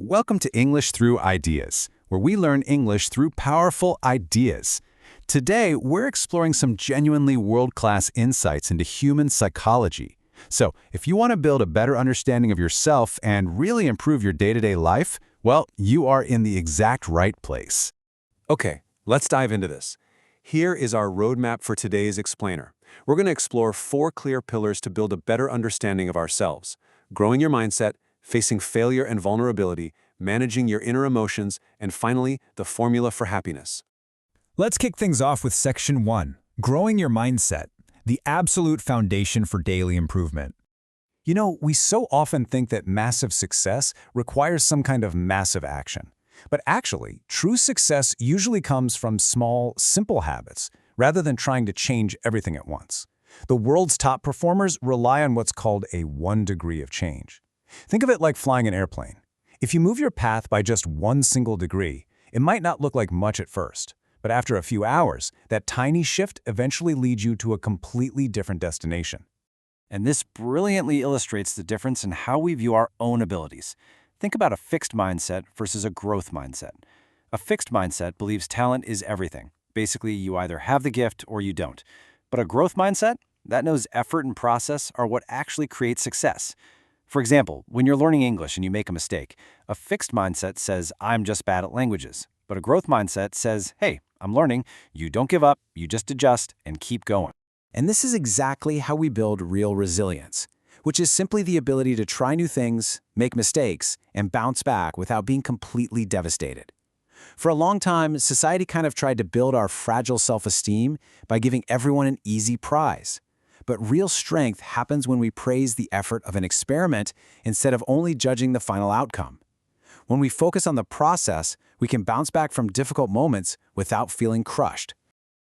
Welcome to English Through Ideas, where we learn English through powerful ideas. Today, we're exploring some genuinely world-class insights into human psychology. So, if you want to build a better understanding of yourself and really improve your day-to-day life, well, you are in the exact right place. Okay, let's dive into this. Here is our roadmap for today's explainer. We're going to explore 4 clear pillars to build a better understanding of ourselves: growing your mindset, facing failure and vulnerability, managing your inner emotions, and finally, the formula for happiness. Let's kick things off with Section 1, Growing Your Mindset, the absolute foundation for daily improvement. You know, we so often think that massive success requires some kind of massive action. But actually, true success usually comes from small, simple habits, rather than trying to change everything at once. The world's top performers rely on what's called a 1 degree of change. Think of it like flying an airplane. If you move your path by just 1 single degree, it might not look like much at first. But after a few hours, that tiny shift eventually leads you to a completely different destination. And this brilliantly illustrates the difference in how we view our own abilities. Think about a fixed mindset versus a growth mindset. A fixed mindset believes talent is everything. Basically, you either have the gift or you don't. But a growth mindset, that knows effort and process are what actually creates success. For example, when you're learning English and you make a mistake, a fixed mindset says, I'm just bad at languages. But a growth mindset says, hey, I'm learning, you don't give up, you just adjust and keep going. And this is exactly how we build real resilience, which is simply the ability to try new things, make mistakes, and bounce back without being completely devastated. For a long time, society kind of tried to build our fragile self-esteem by giving everyone an easy prize. But real strength happens when we praise the effort of an experiment instead of only judging the final outcome. When we focus on the process, we can bounce back from difficult moments without feeling crushed.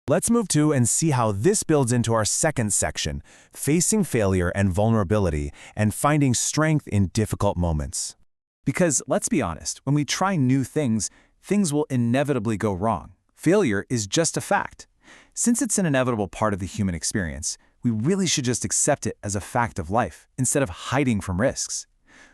Let's move to and see how this builds into our second section, facing failure and vulnerability and finding strength in difficult moments. Because let's be honest, when we try new things, things will inevitably go wrong. Failure is just a fact. Since it's an inevitable part of the human experience, we really should just accept it as a fact of life instead of hiding from risks.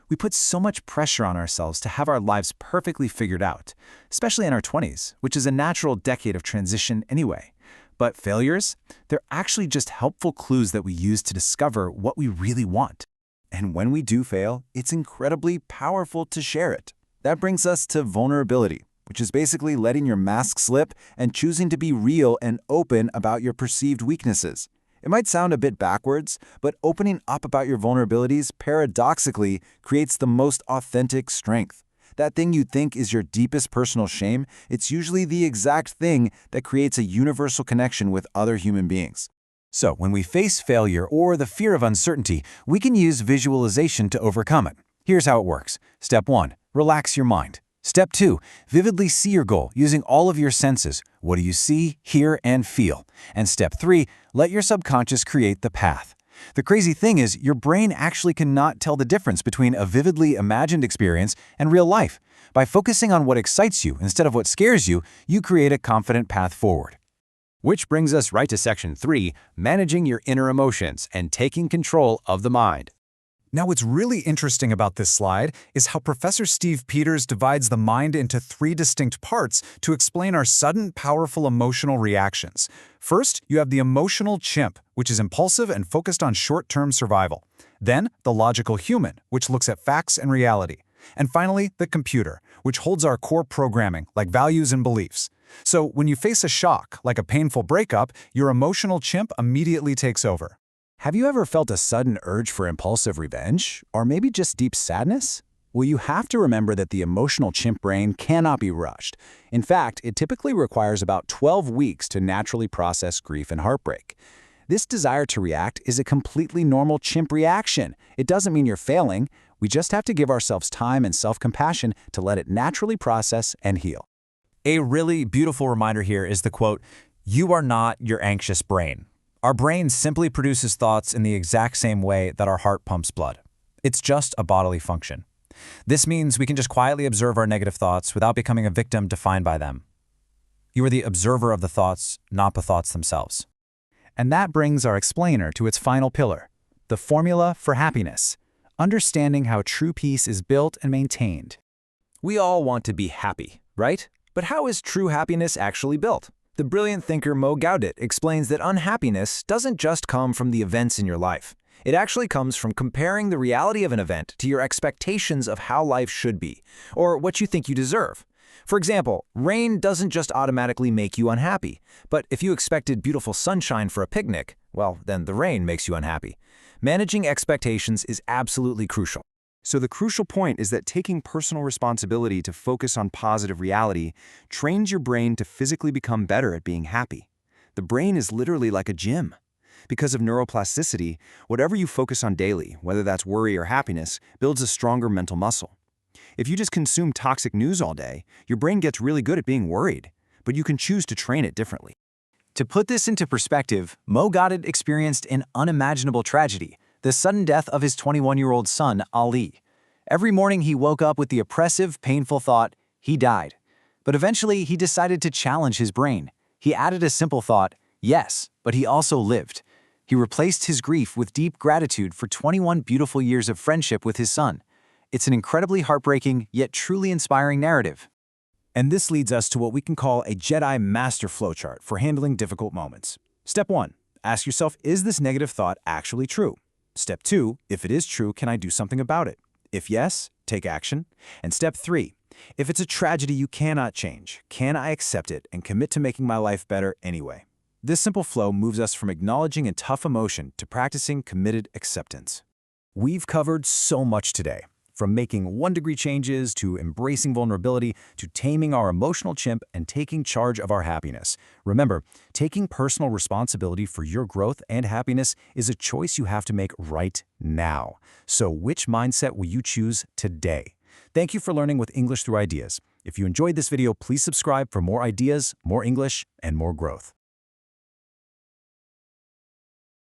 We put so much pressure on ourselves to have our lives perfectly figured out, especially in our 20s, which is a natural decade of transition anyway. But failures, they're actually just helpful clues that we use to discover what we really want. And when we do fail, it's incredibly powerful to share it. That brings us to vulnerability, which is basically letting your mask slip and choosing to be real and open about your perceived weaknesses. It might sound a bit backwards, but opening up about your vulnerabilities paradoxically creates the most authentic strength. That thing you think is your deepest personal shame, it's usually the exact thing that creates a universal connection with other human beings. So, when we face failure or the fear of uncertainty, we can use visualization to overcome it. Here's how it works. Step 1. Relax your mind. Step 2. Vividly see your goal using all of your senses. What do you see, hear, and feel? And Step 3. Let your subconscious create the path. The crazy thing is, your brain actually cannot tell the difference between a vividly imagined experience and real life. By focusing on what excites you instead of what scares you, you create a confident path forward. Which brings us right to Section 3, Managing Your Inner Emotions and Taking Control of the Mind. Now, what's really interesting about this slide is how Professor Steve Peters divides the mind into 3 distinct parts to explain our sudden, powerful emotional reactions. First, you have the emotional chimp, which is impulsive and focused on short-term survival. Then, the logical human, which looks at facts and reality. And finally, the computer, which holds our core programming, like values and beliefs. So, when you face a shock, like a painful breakup, your emotional chimp immediately takes over. Have you ever felt a sudden urge for impulsive revenge? Or maybe just deep sadness? Well, you have to remember that the emotional chimp brain cannot be rushed. In fact, it typically requires about 12 weeks to naturally process grief and heartbreak. This desire to react is a completely normal chimp reaction. It doesn't mean you're failing. We just have to give ourselves time and self-compassion to let it naturally process and heal. A really beautiful reminder here is the quote, "You are not your anxious brain." Our brain simply produces thoughts in the exact same way that our heart pumps blood. It's just a bodily function. This means we can just quietly observe our negative thoughts without becoming a victim defined by them. You are the observer of the thoughts, not the thoughts themselves. And that brings our explainer to its final pillar, the formula for happiness, understanding how true peace is built and maintained. We all want to be happy, right? But how is true happiness actually built? The brilliant thinker Mo Gaudet explains that unhappiness doesn't just come from the events in your life. It actually comes from comparing the reality of an event to your expectations of how life should be, or what you think you deserve. For example, rain doesn't just automatically make you unhappy, but if you expected beautiful sunshine for a picnic, well, then the rain makes you unhappy. Managing expectations is absolutely crucial. So the crucial point is that taking personal responsibility to focus on positive reality trains your brain to physically become better at being happy. The brain is literally like a gym. Because of neuroplasticity, whatever you focus on daily, whether that's worry or happiness, builds a stronger mental muscle. If you just consume toxic news all day, your brain gets really good at being worried, but you can choose to train it differently. To put this into perspective, Mo Gaudet experienced an unimaginable tragedy, the sudden death of his 21-year-old son, Ali. Every morning he woke up with the oppressive, painful thought, he died. But eventually he decided to challenge his brain. He added a simple thought, yes, but he also lived. He replaced his grief with deep gratitude for 21 beautiful years of friendship with his son. It's an incredibly heartbreaking, yet truly inspiring narrative. And this leads us to what we can call a Jedi Master Flowchart for handling difficult moments. Step 1. Ask yourself, is this negative thought actually true? Step 2. If it is true, can I do something about it? If yes, take action. And step 3. If it's a tragedy you cannot change, can I accept it and commit to making my life better anyway? This simple flow moves us from acknowledging a tough emotion to practicing committed acceptance. We've covered so much today. From making 1-degree changes, to embracing vulnerability, to taming our emotional chimp and taking charge of our happiness. Remember, taking personal responsibility for your growth and happiness is a choice you have to make right now. So which mindset will you choose today? Thank you for learning with English through ideas. If you enjoyed this video, please subscribe for more ideas, more English, and more growth.